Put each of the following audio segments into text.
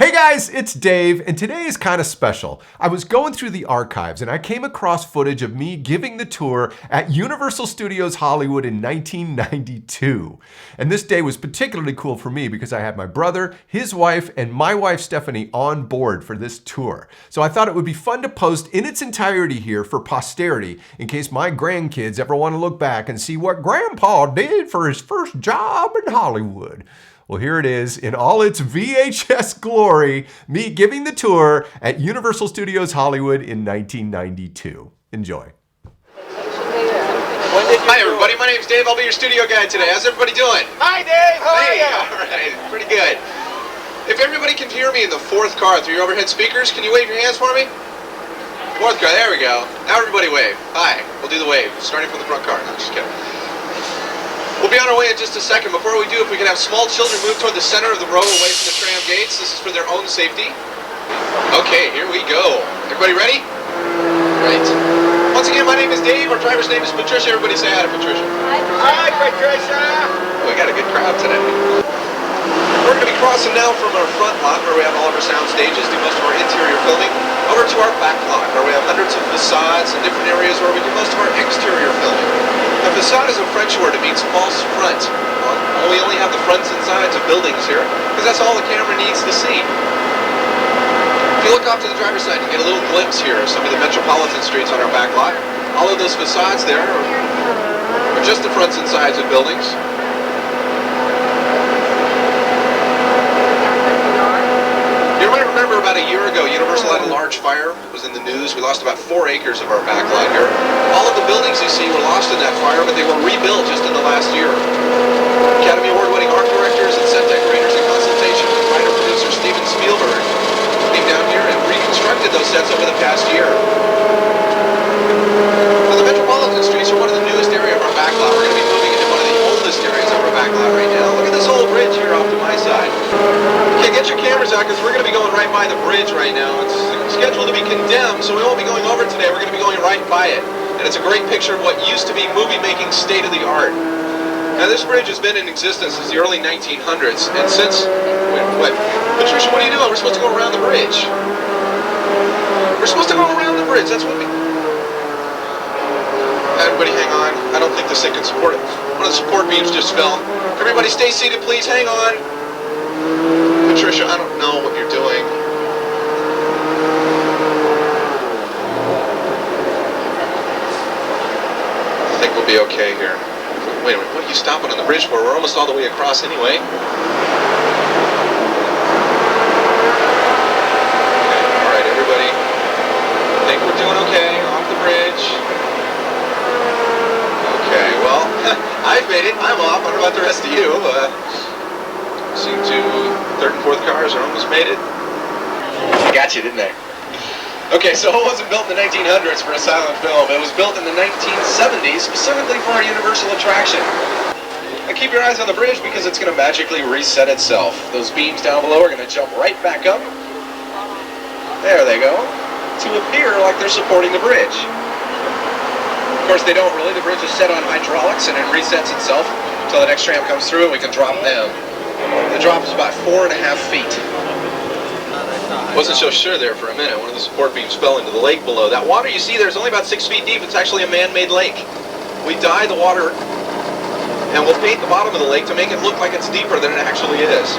Hey guys, it's Dave, and today is kind of special. I was going through the archives and I came across footage of me giving the tour at Universal Studios Hollywood in 1992. And this day was particularly cool for me because I had my brother, his wife, and my wife Stephanie on board for this tour. So I thought it would be fun to post in its entirety here for posterity in case my grandkids ever want to look back and see what Grandpa did for his first job in Hollywood. Well, here it is in all its VHS glory, me giving the tour at Universal Studios Hollywood in 1992. Enjoy. Hi everybody, my name's Dave. I'll be your studio guide today. How's everybody doing? Hi Dave, how are you? All right, pretty good. If everybody can hear me in the fourth car through your overhead speakers, can you wave your hands for me? Fourth car, there we go. Now everybody wave. Hi, we'll do the wave, starting from the front car. No, just kidding. We'll be on our way in just a second. Before we do, if we can have small children move toward the center of the row away from the tram gates. This is for their own safety. Okay, here we go. Everybody ready? Right. Once again, my name is Dave. Our driver's name is Patricia. Everybody say hi to Patricia. Hi Patricia. We got a good crowd today. We're going to be crossing now from our front lot, where we have all of our sound stages, do most of our interior filming, over to our back lot, where we have hundreds of facades and different areas where we do most of our exterior filming. A facade is a French word. It means false front. Well, we only have the fronts and sides of buildings here, because that's all the camera needs to see. If you look off to the driver's side, you get a little glimpse here of some of the metropolitan streets on our back lot. All of those facades there are just the fronts and sides of buildings. You might remember about a year ago, Universal had a large fire. It was in the news. We lost about 4 acres of our back lot here. All of the buildings you see were lost in that fire, but they were rebuilt just in the last year. Academy Award-winning art directors and set decorators in consultation with writer-producer Steven Spielberg came down here and reconstructed those sets over the past year. Now, the metropolitan streets are one of the newest areas of our back lot. We're going to be moving into one of the oldest areas of our back lot right now. Look at this old bridge here off to my side. Okay, get your cameras out because we're going to be going right by the bridge right now. It's scheduled to be condemned, so we won't be going over it today. We're going to be going right by it. And it's a great picture of what used to be movie-making state-of-the-art. Now, this bridge has been in existence since the early 1900s, and since... Wait, what? Patricia, what are you doing? We're supposed to go around the bridge. We're supposed to go around the bridge. That's what we... Everybody hang on. I don't think this thing can support it. One of the support beams just fell. Everybody stay seated, please. Hang on. Patricia, I don't know what you're doing. I think we'll be okay here. Wait a minute, what are you stopping on the bridge for? We're almost all the way across anyway. Okay, alright everybody. I think we're doing okay. Off the bridge. Okay, well, I've made it. I'm off. I don't know about the rest of you. Seem to... Third and fourth cars are almost made it. I got you, didn't I? Okay, so it wasn't built in the 1900s for a silent film. It was built in the 1970s specifically for our Universal attraction. Now keep your eyes on the bridge because it's going to magically reset itself. Those beams down below are going to jump right back up. There they go. To appear like they're supporting the bridge. Of course, they don't really. The bridge is set on hydraulics and it resets itself until the next tram comes through and we can drop them. The drop is about 4.5 feet. Wasn't so sure there for a minute. One of the support beams fell into the lake below. That water you see there is only about 6 feet deep. It's actually a man-made lake. We dye the water and we'll paint the bottom of the lake to make it look like it's deeper than it actually is.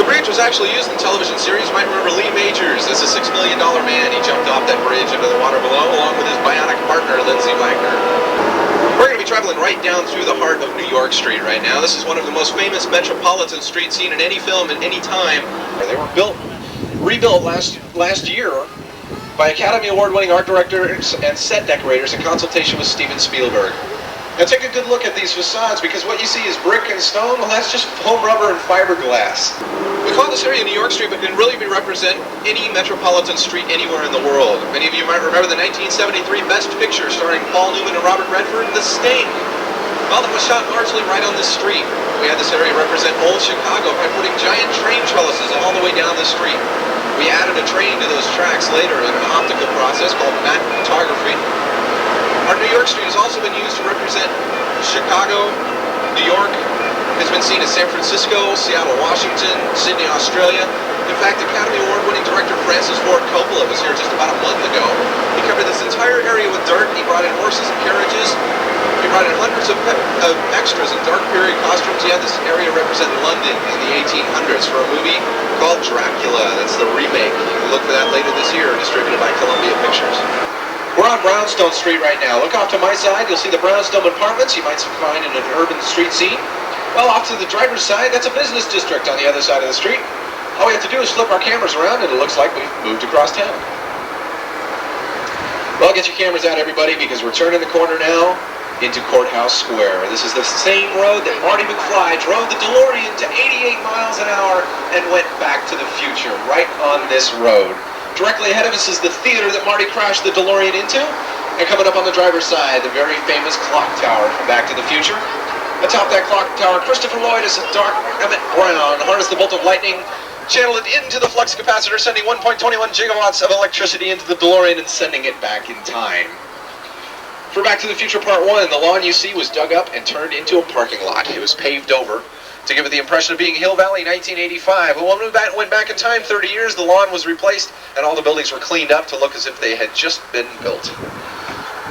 The bridge was actually used in television series. You might remember Lee Majors as a $6 million man. He jumped off that bridge into the water below along with his bionic partner, Lindsay Wagner. We're going to be traveling right down through the heart of New York Street right now. This is one of the most famous metropolitan streets seen in any film at any time. They were rebuilt last year by Academy Award-winning art directors and set decorators in consultation with Steven Spielberg. Now take a good look at these facades because what you see is brick and stone. Well, that's just foam rubber and fiberglass. We call this area New York Street, but it can really represent any metropolitan street anywhere in the world. Many of you might remember the 1973 Best Picture starring Paul Newman and Robert Redford, The Sting. Well, that was shot largely right on this street. We had this area represent old Chicago by putting giant train trellises all the way down the street. We added a train to those tracks later in an optical process called matte photography. Our New York Street has also been used to represent Chicago, New York, It's been seen in San Francisco, Seattle, Washington, Sydney, Australia. In fact, Academy Award-winning director Francis Ford Coppola was here just about a month ago. He covered this entire area with dirt. He brought in horses and carriages. He brought in hundreds of extras in dark period costumes. He had this area represent London in the 1800s for a movie called Dracula. That's the remake. You can look for that later this year, distributed by Columbia Pictures. We're on Brownstone Street right now. Look off to my side. You'll see the Brownstone Apartments you might find in an urban street scene. Well, off to the driver's side, that's a business district on the other side of the street. All we have to do is flip our cameras around and it looks like we've moved across town. Well, get your cameras out, everybody, because we're turning the corner now into Courthouse Square. This is the same road that Marty McFly drove the DeLorean to 88 miles an hour and went back to the future, right on this road. Directly ahead of us is the theater that Marty crashed the DeLorean into. And coming up on the driver's side, the very famous Clocktower from Back to the Future. Atop that Clocktower, Christopher Lloyd as a dark Emmett Brown harnessed the bolt of lightning, channeled it into the flux capacitor, sending 1.21 gigawatts of electricity into the DeLorean and sending it back in time. For Back to the Future Part 1, the lawn you see was dug up and turned into a parking lot. It was paved over to give it the impression of being Hill Valley 1985. But when we went back in time 30 years, the lawn was replaced and all the buildings were cleaned up to look as if they had just been built.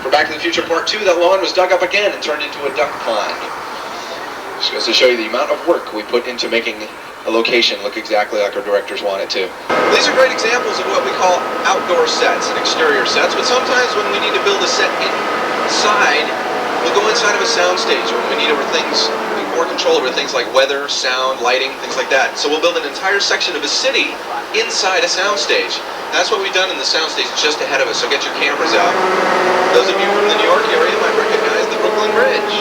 For Back to the Future Part 2, that lawn was dug up again and turned into a duck pond. Just goes to show you the amount of work we put into making a location look exactly like our directors want it to. These are great examples of what we call outdoor sets and exterior sets, but sometimes when we need to build a set inside, we'll go inside of a soundstage when we need more control over things like weather, sound, lighting, things like that. So we'll build an entire section of a city inside a soundstage. That's what we've done in the soundstage just ahead of us, so get your cameras out. Those of you from the New York area might recognize the Brooklyn Bridge.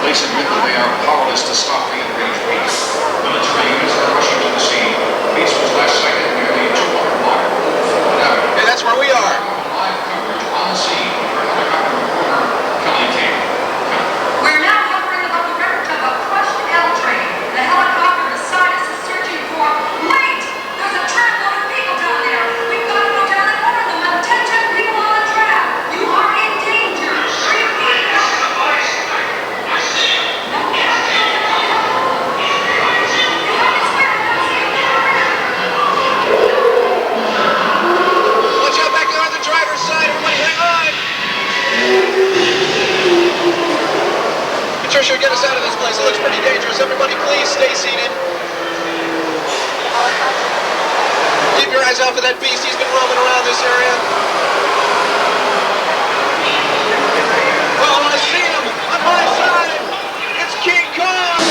Police admit that they are powerless to stop the enraged beast. Military units are rushing to the scene. Beast was last sighted nearly 200 miles. Hey, that's where we are. Live coverage on the scene for helicopter reporter Kelly King. We're now hovering above the wreckage of a crushed L train. The helicopter beside us is searching for. Wait! There's a trainload of people down there. We've got to go down and order them. Attention, people on the track. You are in danger. Repeat. Patricia, get us out of this place. It looks pretty dangerous. Everybody, please stay seated. Keep your eyes out for that beast. He's been roaming around this area. Oh, I see him on my side. It's King Kong.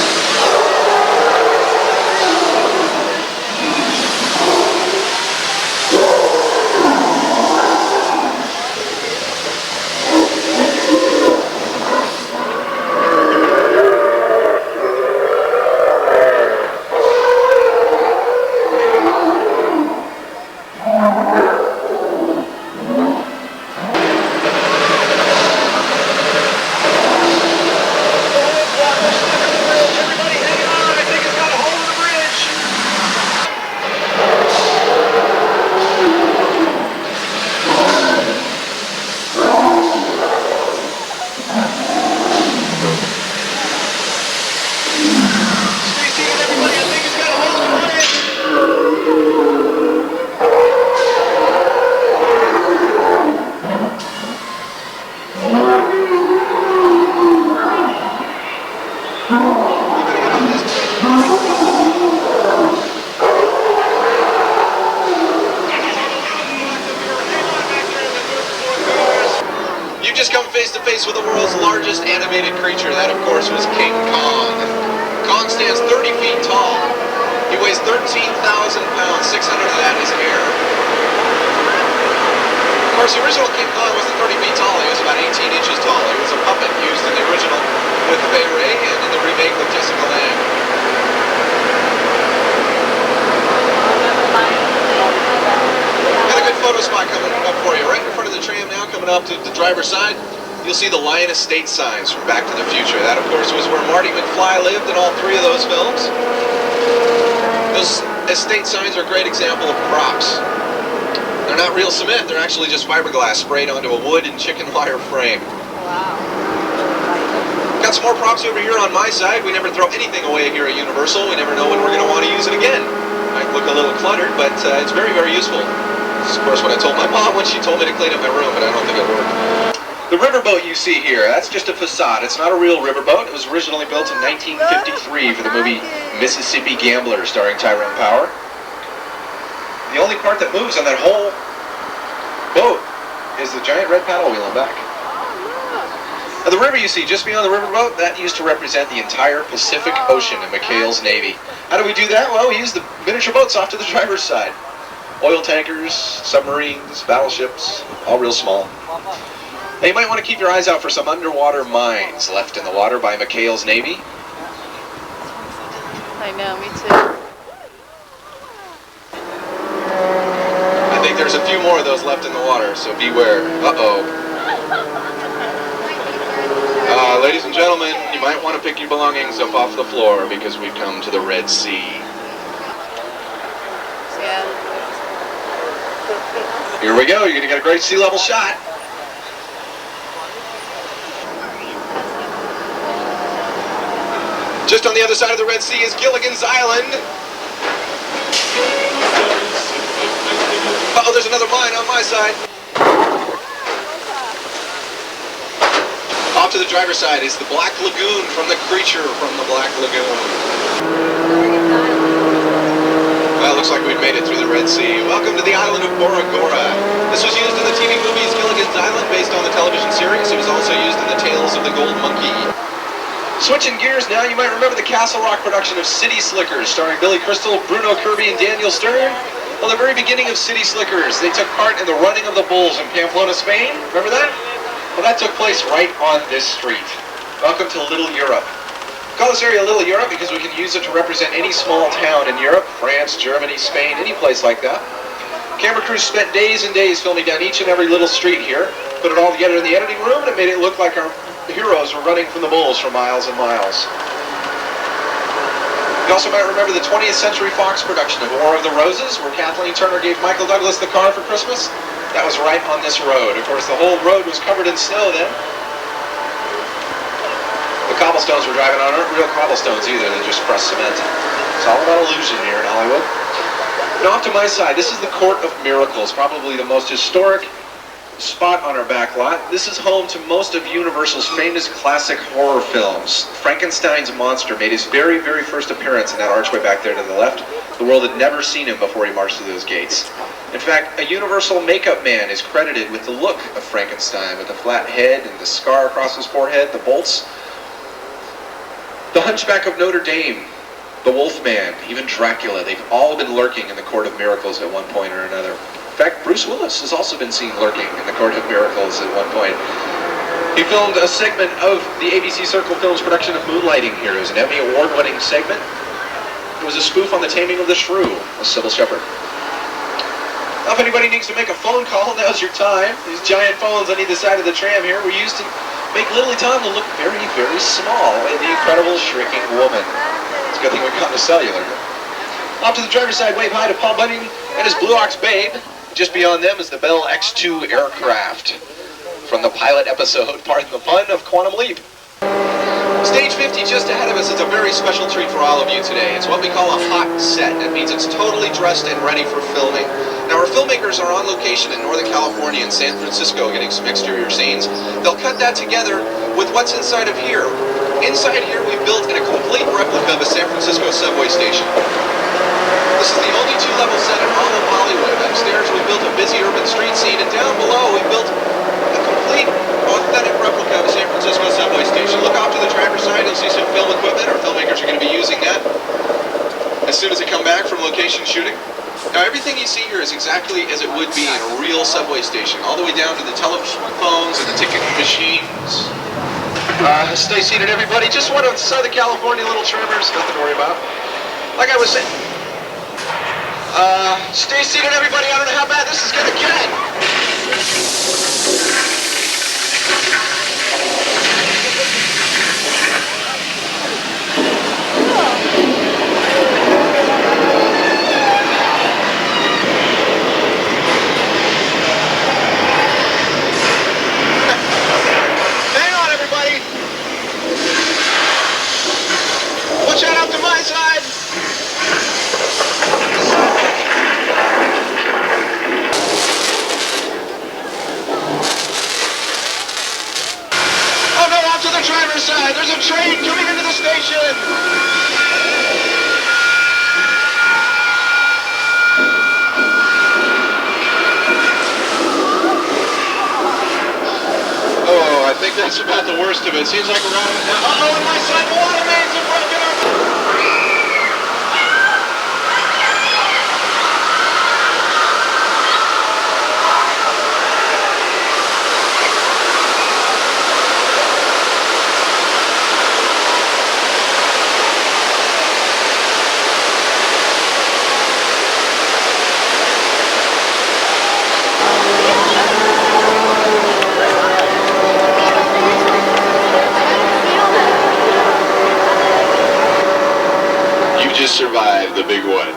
With the world's largest animated creature. That, of course, was King Kong. Kong stands 30 feet tall. He weighs 13,000 pounds. 600 of that is air. Of course, the original King Kong wasn't 30 feet tall. He was about 18 inches tall. He was a puppet used in the original with Fay Wray and in the remake with Jessica Lange. Got a good photo spot coming up for you. Right in front of the tram now, coming up to the driver's side. You'll see the Lyon Estates signs from Back to the Future. That, of course, was where Marty McFly lived in all three of those films. Those estate signs are a great example of props. They're not real cement, they're actually just fiberglass sprayed onto a wood and chicken wire frame. Wow. Got some more props over here on my side. We never throw anything away here at Universal. We never know when we're going to want to use it again. Might look a little cluttered, but it's very, very useful. This is, of course, what I told my mom when she told me to clean up my room, but I don't think it worked. The riverboat you see here, that's just a facade. It's not a real riverboat. It was originally built in 1953 for the movie Mississippi Gambler, starring Tyrone Power. The only part that moves on that whole boat is the giant red paddle wheel in back. Now, the river you see just beyond the riverboat, that used to represent the entire Pacific Ocean in McHale's Navy. How do we do that? Well, we use the miniature boats off to the driver's side. Oil tankers, submarines, battleships, all real small. Now, you might want to keep your eyes out for some underwater mines left in the water by McHale's Navy. I know, me too. I think there's a few more of those left in the water, so beware. Uh-oh. Ladies and gentlemen, you might want to pick your belongings up off the floor because we've come to the Red Sea. Yeah. Here we go, you're going to get a great sea level shot. Just on the other side of the Red Sea is Gilligan's Island. Uh-oh, there's another mine on my side. Off to the driver's side is the Black Lagoon from the creature from the Black Lagoon. Well, looks like we've made it through the Red Sea. Welcome to the island of Bora Bora. This was used in the TV movies Gilligan's Island, based on the television series. It was also used in the Tales of the Gold Monkey. Switching gears now, you might remember the Castle Rock production of City Slickers, starring Billy Crystal, Bruno Kirby, and Daniel Stern. Well, the very beginning of City Slickers, they took part in the running of the bulls in Pamplona, Spain. Remember that? Well, that took place right on this street. Welcome to Little Europe. We call this area Little Europe because we can use it to represent any small town in Europe, France, Germany, Spain, any place like that. Camera crews spent days and days filming down each and every little street here, put it all together in the editing room, and it made it look like our heroes were running from the bulls for miles and miles. You also might remember the 20th Century Fox production of War of the Roses, where Kathleen Turner gave Michael Douglas the car for Christmas. That was right on this road. Of course, the whole road was covered in snow then. The cobblestones we're driving on aren't real cobblestones either, they're just crushed cement. It's all about illusion here in Hollywood. Now off to my side, this is the Court of Miracles, probably the most historic spot on our back lot. This is home to most of Universal's famous classic horror films. Frankenstein's monster made his very, very first appearance in that archway back there to the left. The world had never seen him before he marched through those gates. In fact, a Universal makeup man is credited with the look of Frankenstein, with the flat head and the scar across his forehead, the bolts. The Hunchback of Notre Dame, the Wolfman, even Dracula, they've all been lurking in the Court of Miracles at one point or another. In fact, Bruce Willis has also been seen lurking in the Court of Miracles at one point. He filmed a segment of the ABC Circle Films production of Moonlighting here. It was an Emmy Award-winning segment. It was a spoof on The Taming of the Shrew, with Sybil Shepherd. Now, if anybody needs to make a phone call, now's your time. These giant phones on either side of the tram here were used to make Lily Tomlin look very, very small in The Incredible Shrinking Woman. It's a good thing we got the cellular. Off to the driver's side, wave hi to Paul Bunyan and his Blue Ox Babe. Just beyond them is the Bell X-2 aircraft from the pilot episode, pardon the pun, of Quantum Leap. Stage 50 just ahead of us. It's a very special treat for all of you today. It's what we call a hot set. That means it's totally dressed and ready for filming. Now, our filmmakers are on location in Northern California and San Francisco getting some exterior scenes. They'll cut that together with what's inside of here. Inside here, we've built a complete replica of a San Francisco subway station. This is the only two-level set in all of Hollywood. Upstairs, we built a busy urban street scene, and down below, we built a complete, authentic replica of a San Francisco subway station. Look off to the driver's side, you'll see some film equipment. Our filmmakers are going to be using that as soon as they come back from location shooting. Now, everything you see here is exactly as it would be in a real subway station, all the way down to the telephones and the ticket machines. Stay seated, everybody. Just one on Southern California, little tremors, nothing to worry about. Like I was saying, stay seated, everybody. I don't know how bad this is going to get. like that's about the worst of it. Seems like we're out of it now. Uh-oh, on my side, the water mains are broken up. Just survived the big one.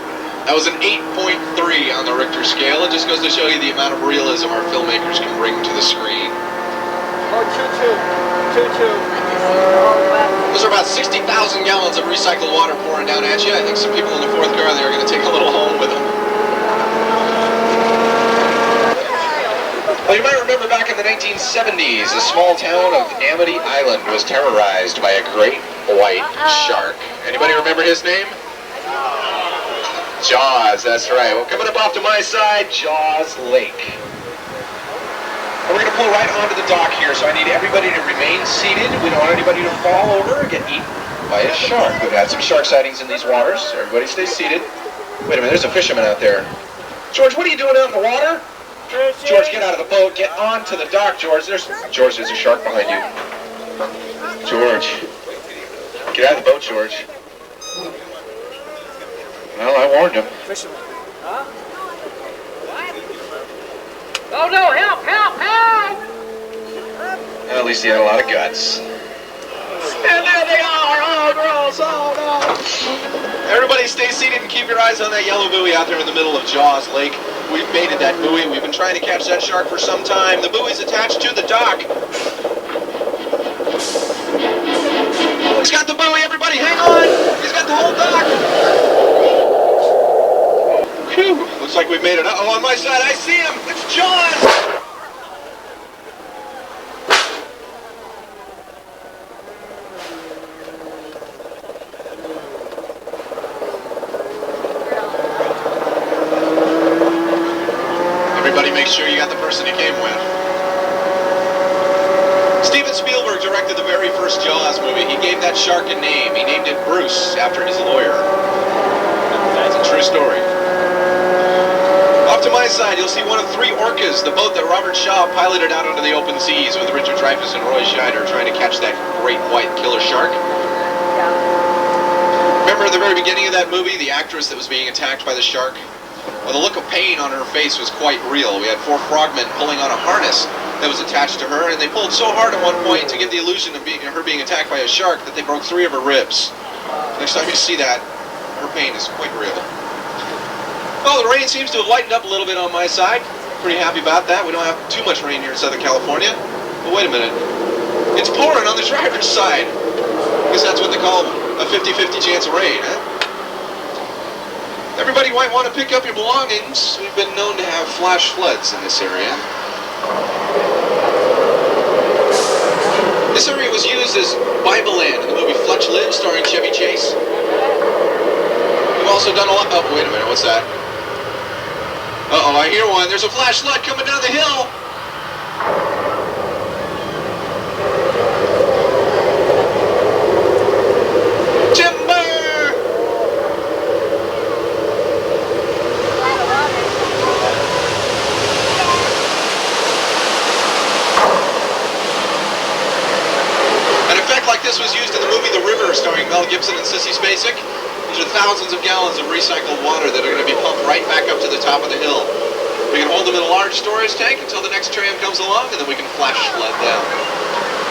That was an 8.3 on the Richter scale. It just goes to show you the amount of realism our filmmakers can bring to the screen. Oh, choo-choo. Those are about 60,000 gallons of recycled water pouring down at you. I think some people in the fourth car there are going to take a little home with them. Well, you might remember back in the 1970s, the small town of Amity Island was terrorized by a great white shark. Anybody remember his name? Jaws, that's right. Well, coming up off to my side, Jaws Lake. And we're going to pull right onto the dock here, so I need everybody to remain seated. We don't want anybody to fall over or get eaten by a shark. We've had some shark sightings in these waters. Everybody stay seated. Wait a minute, there's a fisherman out there. George, what are you doing out in the water? George, get out of the boat. Get onto the dock, George. There's a shark behind you. George. Get out of the boat, George. Well, I warned him. Fisherman. Huh? Oh no, help! Well, at least he had a lot of guts. And there they are! Oh, girls! Oh, no! Everybody stay seated and keep your eyes on that yellow buoy out there in the middle of Jaws Lake. We've baited that buoy. We've been trying to catch that shark for some time. The buoy's attached to the dock. He's got the buoy, everybody, hang on! He's got the whole dock! Whew, looks like we've made it. Uh-oh, on my side, I see him! It's Jaws! Everybody make sure you got the person you came with. Steven Spielberg directed the very first Jaws movie. He gave that shark a name. He named it Bruce, after his lawyer. That's a true story. Off to my side, you'll see one of 3 orcas, the boat that Robert Shaw piloted out onto the open seas with Richard Dreyfuss and Roy Scheider trying to catch that great white killer shark. Remember at the very beginning of that movie, the actress that was being attacked by the shark? Well, the look of pain on her face was quite real. We had 4 frogmen pulling on a harness that was attached to her, and they pulled so hard at one point to give the illusion of her being attacked by a shark that they broke 3 of her ribs. Next time you see that, her pain is quite real. Well, the rain seems to have lightened up a little bit on my side. Pretty happy about that. We don't have too much rain here in Southern California. But wait a minute. It's pouring on the driver's side. I guess that's what they call a 50-50 chance of rain, huh? Everybody might want to pick up your belongings. We've been known to have flash floods in this area. This area was used as Bible land in the movie Fletch Lives, starring Chevy Chase. We've also done a lot. Oh, wait a minute, what's that? Uh-oh, I hear one. There's a flash flood coming down the hill. Timber! An effect like this was used in the movie The River, starring Mel Gibson and Sissy Spacek. These are thousands of gallons of recycled water that are going to be pumped right back up to the top of the hill. We can hold them in a large storage tank until the next tram comes along, and then we can flash flood down.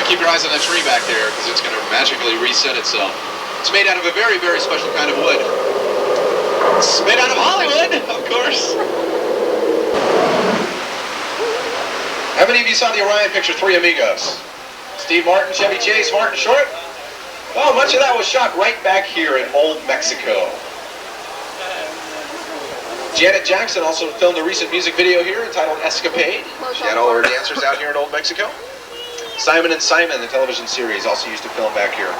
But keep your eyes on that tree back there, because it's going to magically reset itself. It's made out of a very, very special kind of wood. It's made out of Hollywood, of course. How many of you saw the Orion picture, Three Amigos? Steve Martin, Chevy Chase, Martin Short? Well, much of that was shot right back here in Old Mexico. Janet Jackson also filmed a recent music video here entitled Escapade. She had all her dancers out here in Old Mexico. Simon & Simon, the television series, also used to film back here.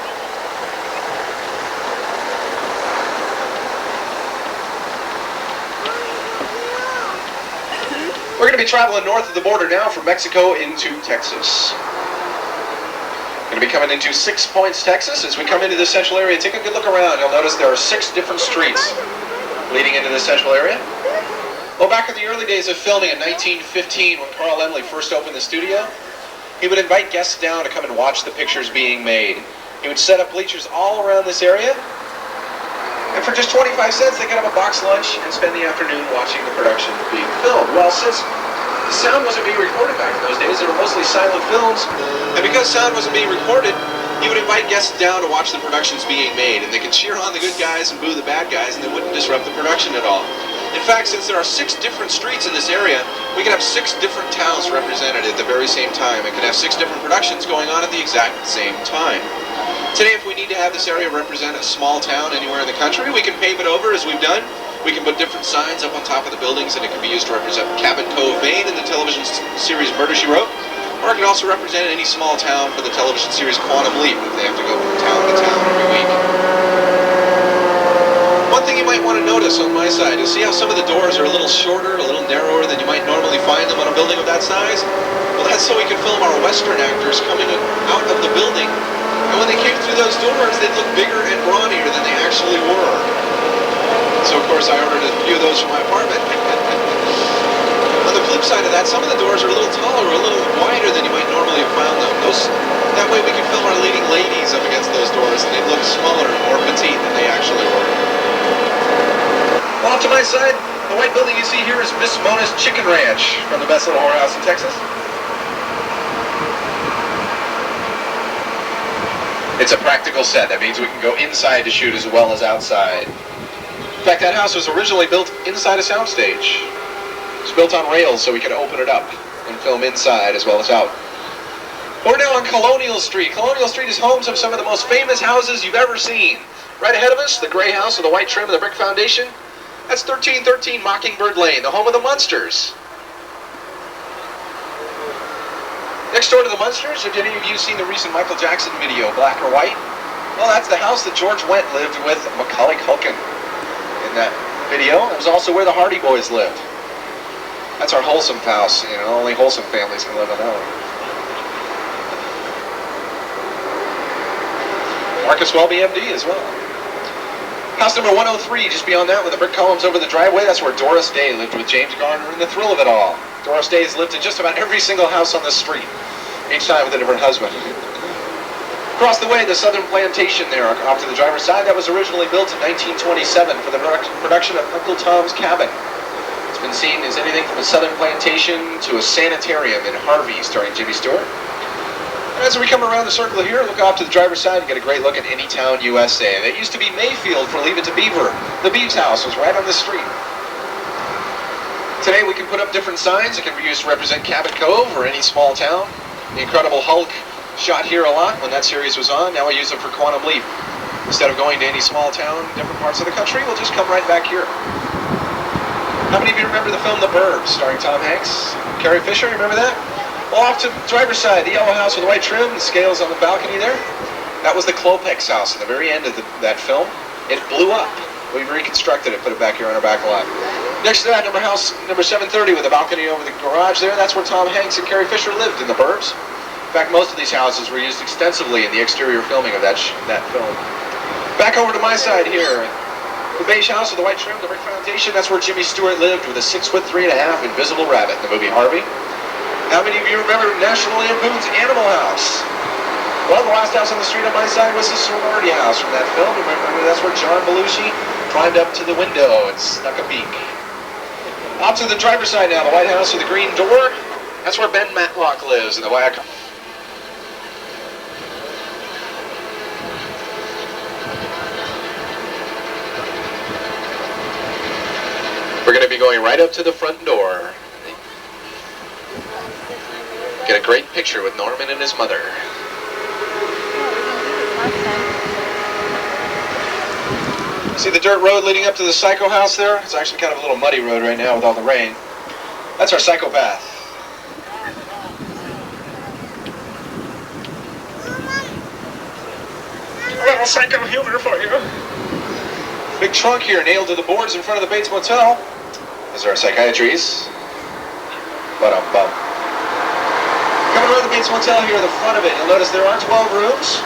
We're going to be traveling north of the border now from Mexico into Texas. Going to be coming into 6 Points, Texas. As we come into the central area, take a good look around. You'll notice there are 6 different streets leading into the central area. Well, back in the early days of filming in 1915, when Carl Laemmle first opened the studio, he would invite guests down to come and watch the pictures being made. He would set up bleachers all around this area, and for just 25 cents, they could have a box lunch and spend the afternoon watching the production being filmed. Well, since the sound wasn't being recorded back in those days, they were mostly silent films, and because sound wasn't being recorded, he would invite guests down to watch the productions being made, and they could cheer on the good guys and boo the bad guys, and they wouldn't disrupt the production at all. In fact, since there are 6 different streets in this area, we could have 6 different towns represented at the very same time, and could have 6 different productions going on at the exact same time. Today, if we need to have this area represent a small town anywhere in the country, we can pave it over as we've done. We can put different signs up on top of the buildings, and it can be used to represent Cabin Cove, Maine in the television series Murder, She Wrote. Or it can also represent any small town for the television series Quantum Leap, if they have to go from town to town every week. One thing you might want to notice on my side, you'll see how some of the doors are a little shorter, a little narrower than you might normally find them on a building of that size? Well, that's so we can film our Western actors coming out of the building. And when they came through those doors, they'd look bigger and brawnier than they actually were. So, of course, I ordered a few of those for my apartment. On the flip side of that, some of the doors are a little taller, a little wider than you might normally have found them. That way we can film our leading ladies up against those doors, and they'd look smaller and more petite than they actually were. Well, off to my side, the white building you see here is Miss Mona's Chicken Ranch from the best little whorehouse in Texas. It's a practical set. That means we can go inside to shoot as well as outside. In fact, that house was originally built inside a soundstage. It was built on rails so we could open it up and film inside as well as out. We're now on Colonial Street. Colonial Street is home to some of the most famous houses you've ever seen. Right ahead of us, the gray house with the white trim and the brick foundation. That's 1313 Mockingbird Lane, the home of the Munsters. Next door to the Munsters, have any of you seen the recent Michael Jackson video, Black or White? Well, that's the house that George Wendt lived with Macaulay Culkin in that video. It was also where the Hardy Boys lived. That's our wholesome house, you know, only wholesome families can live in that one. Marcus Welby, MD, as well. House number 103, just beyond that, with the brick columns over the driveway, that's where Doris Day lived with James Garner in The Thrill of It All. Doris Day has lived in just about every single house on the street, each time with a different husband. Across the way, the Southern Plantation there, off to the driver's side, that was originally built in 1927 for the production of Uncle Tom's Cabin. It's been seen as anything from a Southern Plantation to a sanitarium in Harvey, starring Jimmy Stewart. And as we come around the circle here, look off to the driver's side and get a great look at Anytown, USA. That used to be Mayfield for Leave It to Beaver. The Beach House was right on the street. Today we can put up different signs. It can be used to represent Cabin Cove or any small town. The Incredible Hulk shot here a lot when that series was on. Now we use it for Quantum Leap. Instead of going to any small town, different parts of the country, we'll just come right back here. How many of you remember the film The Burbs, starring Tom Hanks? Carrie Fisher, you remember that? Well, off to the driver's side, the yellow house with the white trim, the scales on the balcony there. That was the Klopex house at the very end of that film. It blew up. We've reconstructed it, put it back here on our back lot. Next to that, house number 730 with a balcony over the garage there. That's where Tom Hanks and Carrie Fisher lived in The Burbs. In fact, most of these houses were used extensively in the exterior filming of that film. Back over to my side here. The beige house with the white trim, the brick foundation, that's where Jimmy Stewart lived with a 6'3.5" invisible rabbit in the movie Harvey. How many of you remember National Lampoon's Animal House? Well, the last house on the street on my side was the sorority house from that film. Remember, that's where John Belushi climbed up to the window and snuck a peek. Off to the driver's side now, the White House with the green door. That's where Ben Matlock lives in the White House. We're going to be going right up to the front door. Get a great picture with Norman and his mother. See the dirt road leading up to the Psycho house there? It's actually kind of a little muddy road right now with all the rain. That's our psychopath. A little psycho humor for you. Big trunk here nailed to the boards in front of the Bates Motel. Those are our psychiatries. Bum. Coming around the Bates Bates Motel here at the front of it. You'll notice there are 12 rooms,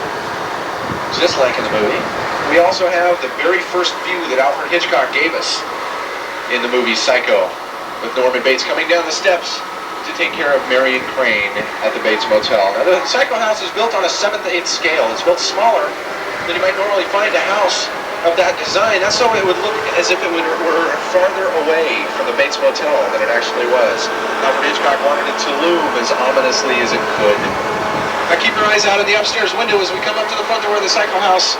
just like in the movie. We also have the very first view that Alfred Hitchcock gave us in the movie Psycho, with Norman Bates coming down the steps to take care of Marion Crane at the Bates Motel. Now, the Psycho house is built on a 7/8 scale. It's built smaller than you might normally find a house of that design. That's so it would look as if it were farther away from the Bates Motel than it actually was. Alfred Hitchcock wanted it to loom as ominously as it could. Now keep your eyes out in the upstairs window as we come up to the front door of the Psycho house.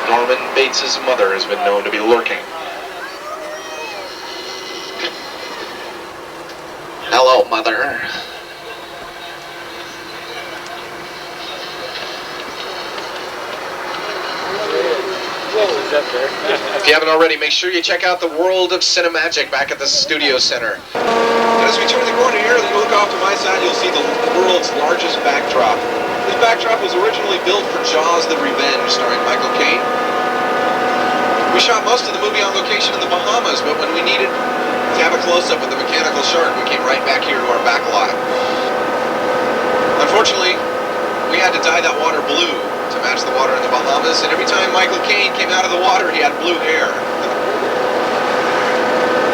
Norman Bates' mother has been known to be lurking. Hello, Mother. If you haven't already, make sure you check out the World of Cinemagic back at the Studio Center. And as we turn the corner here, you look off to my side, you'll see the world's largest backdrop. This backdrop was originally built for Jaws the Revenge, starring Michael Caine. We shot most of the movie on location in the Bahamas, but when we needed to have a close-up of the mechanical shark, we came right back here to our back lot. Unfortunately, we had to dye that water blue to match the water in the Bahamas, and every time Michael Caine came out of the water, he had blue hair.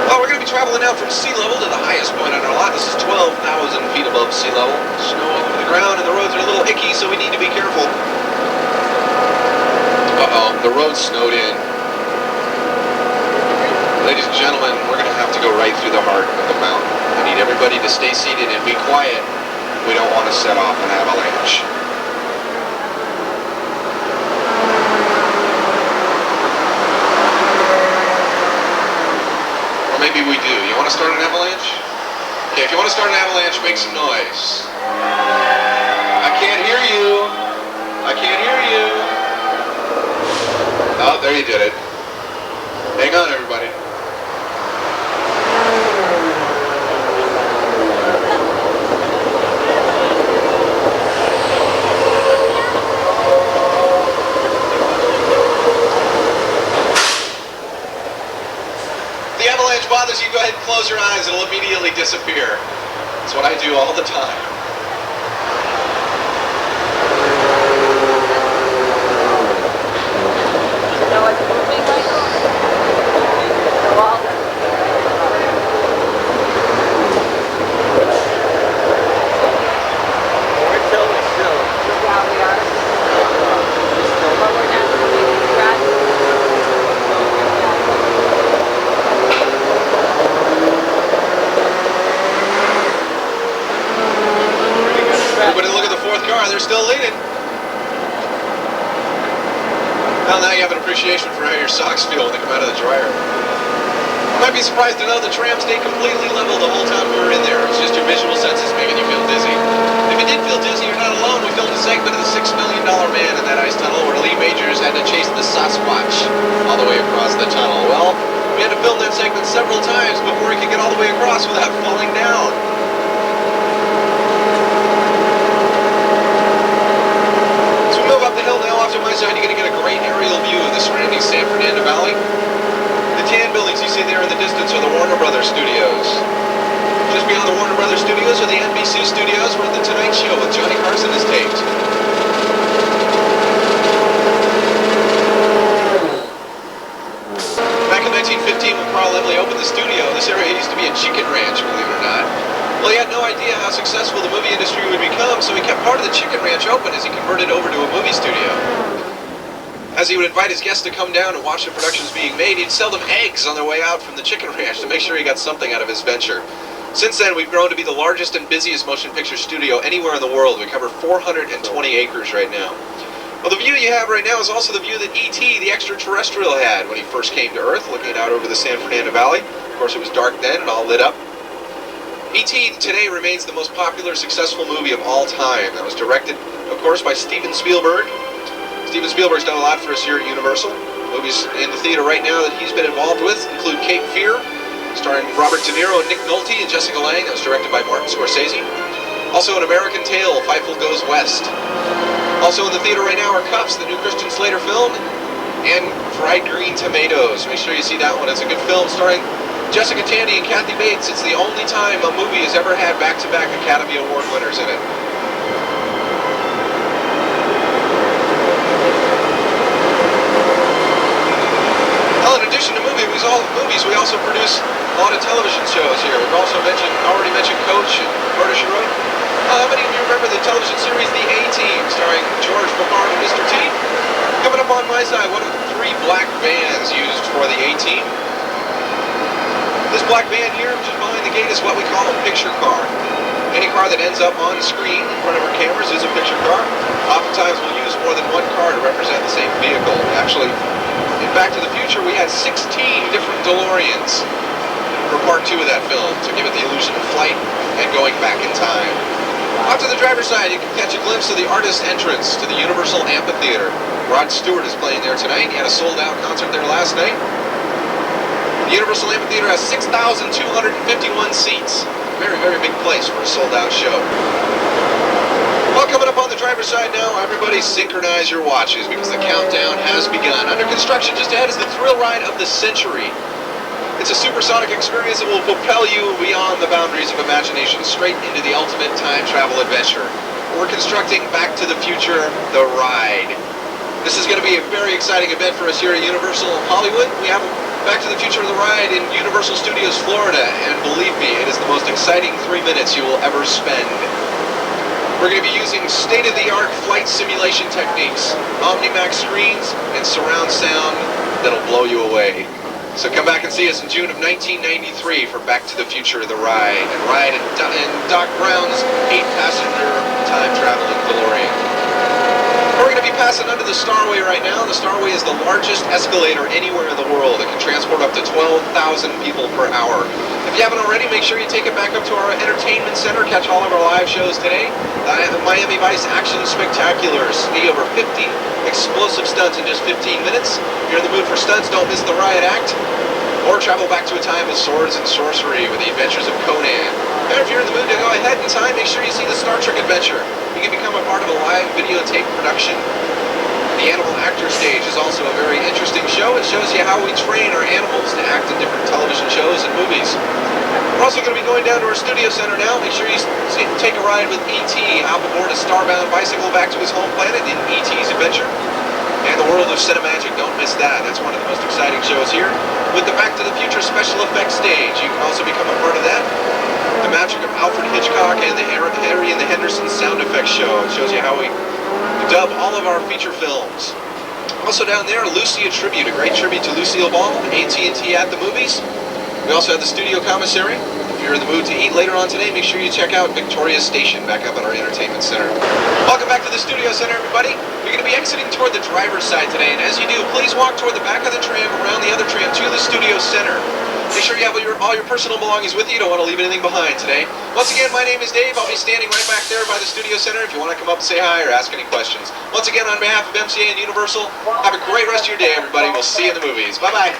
Well, we're going to be traveling now from sea level to the highest point on our lot. This is 12,000 feet above sea level. Snow all over the ground, and the roads are a little icky, so we need to be careful. Uh-oh, the road snowed in. Ladies and gentlemen, we're going to have to go right through the heart of the mountain. I need everybody to stay seated and be quiet. We don't want to set off an avalanche. Or maybe we do. You want to start an avalanche? Okay, if you want to start an avalanche, make some noise. I can't hear you. I can't hear you. Oh, there you did it. Hang on, everybody. Bothers you, go ahead and close your eyes, it'll immediately disappear. That's what I do all the time. You know what's moving, Michael? The walls are We're totally still. yeah, we are. But we're not moving. Everybody look at the fourth car, they're still leading. Well, now you have an appreciation for how your socks feel when they come out of the dryer. You might be surprised to know the tram stayed completely level the whole time we were in there. It's just your visual senses making you feel dizzy. If you did feel dizzy, you're not alone. We filmed a segment of the $6 million Man in that ice tunnel where Lee Majors had to chase the Sasquatch all the way across the tunnel. Well, we had to film that segment several times before he could get all the way across without falling down. Up the hill now off to my side, you're going to get a great aerial view of the surrounding San Fernando Valley. The tan buildings you see there in the distance are the Warner Brothers studios. Just beyond the Warner Brothers studios are the NBC studios where The Tonight Show with Johnny Carson is taped. Back in 1915 when Carl Laemmle opened the studio, this area used to be a chicken ranch, believe it or not. Well, he had no idea how successful the movie industry would become, so he kept part of the chicken ranch open as he converted over to a movie studio. As he would invite his guests to come down and watch the productions being made, he'd sell them eggs on their way out from the chicken ranch to make sure he got something out of his venture. Since then, we've grown to be the largest and busiest motion picture studio anywhere in the world. We cover 420 acres right now. Well, the view you have right now is also the view that E.T., the extraterrestrial, had when he first came to Earth, looking out over the San Fernando Valley. Of course, it was dark then and all lit up. E.T. today remains the most popular, successful movie of all time. That was directed, of course, by Steven Spielberg. Steven Spielberg's done a lot for us here at Universal. Movies in the theater right now that he's been involved with include Cape Fear, starring Robert De Niro and Nick Nolte and Jessica Lange. That was directed by Martin Scorsese. Also, An American Tail, Fievel Goes West. Also in the theater right now are Cuffs, the new Christian Slater film, and Fried Green Tomatoes. Make sure you see that one. It's a good film starring Jessica Tandy and Kathy Bates. It's the only time a movie has ever had back-to-back Academy Award winners in it. addition to movies, we also produce a lot of television shows here. We've also already mentioned Coach and Murder, She Wrote. How many of you remember the television series The A-Team, starring George Papard and Mr. T? Coming up on my side, one of the 3 black vans used for The A-Team. This black van here, just behind the gate, is what we call a picture car. Any car that ends up on screen in front of our cameras is a picture car. Oftentimes we'll use more than one car to represent the same vehicle. Actually, in Back to the Future, we had 16 different DeLoreans for part 2 of that film to give it the illusion of flight and going back in time. Off to the driver's side, you can catch a glimpse of the artist entrance to the Universal Amphitheater. Rod Stewart is playing there tonight. He had a sold-out concert there last night. The Universal Amphitheater has 6,251 seats. Very, very big place for a sold-out show. Well, coming up on the driver's side now, everybody synchronize your watches because the countdown has begun. Under construction just ahead is the thrill ride of the century. It's a supersonic experience that will propel you beyond the boundaries of imagination, straight into the ultimate time travel adventure. We're constructing Back to the Future, the ride. This is going to be a very exciting event for us here at Universal Hollywood. We have Back to the Future of the ride in Universal Studios, Florida, and believe me, it is the most exciting 3 minutes you will ever spend. We're going to be using state-of-the-art flight simulation techniques, Omnimax screens, and surround sound that'll blow you away. So come back and see us in June of 1993 for Back to the Future, the ride, and ride in Doc Brown's 8-passenger time-traveling DeLorean. We're going to be passing under the Starway right now. The Starway is the largest escalator anywhere in the world. It can transport up to 12,000 people per hour. If you haven't already, make sure you take it back up to our entertainment center. Catch all of our live shows today. The Miami Vice Action Spectaculars. See over 50 explosive stunts in just 15 minutes. If you're in the mood for stunts, don't miss the Riot Act. Or travel back to a time of swords and sorcery with the adventures of Conan. And if you're in the mood to go ahead in time, make sure you see the Star Trek adventure. You can become a part of a live videotape production. The Animal Actor Stage is also a very interesting show. It shows you how we train our animals to act in different television shows and movies. We're also going to be going down to our studio center now. Make sure you take a ride with E.T. hop aboard a starbound bicycle back to his home planet in E.T.'s Adventure. And the world of Cinemagic, don't miss that. That's one of the most exciting shows here. With the Back to the Future special effects stage, you can also become a part of that. The magic of Alfred Hitchcock and the Harry and the Henderson sound effects show. It shows you how we dub all of our feature films. Also down there, Lucia Tribute, a great tribute to Lucille Ball, AT&T at the movies. We also have the studio commissary. If you're in the mood to eat later on today, make sure you check out Victoria Station back up at our entertainment center. Welcome back to the studio center, everybody. You're going to be exiting toward the driver's side today, and as you do, please walk toward the back of the tram, around the other tram, to the studio center. Make sure you have all your personal belongings with you. You don't want to leave anything behind today. Once again, my name is Dave. I'll be standing right back there by the studio center if you want to come up and say hi or ask any questions. Once again, on behalf of MCA and Universal, have a great rest of your day, everybody. We'll see you in the movies. Bye-bye.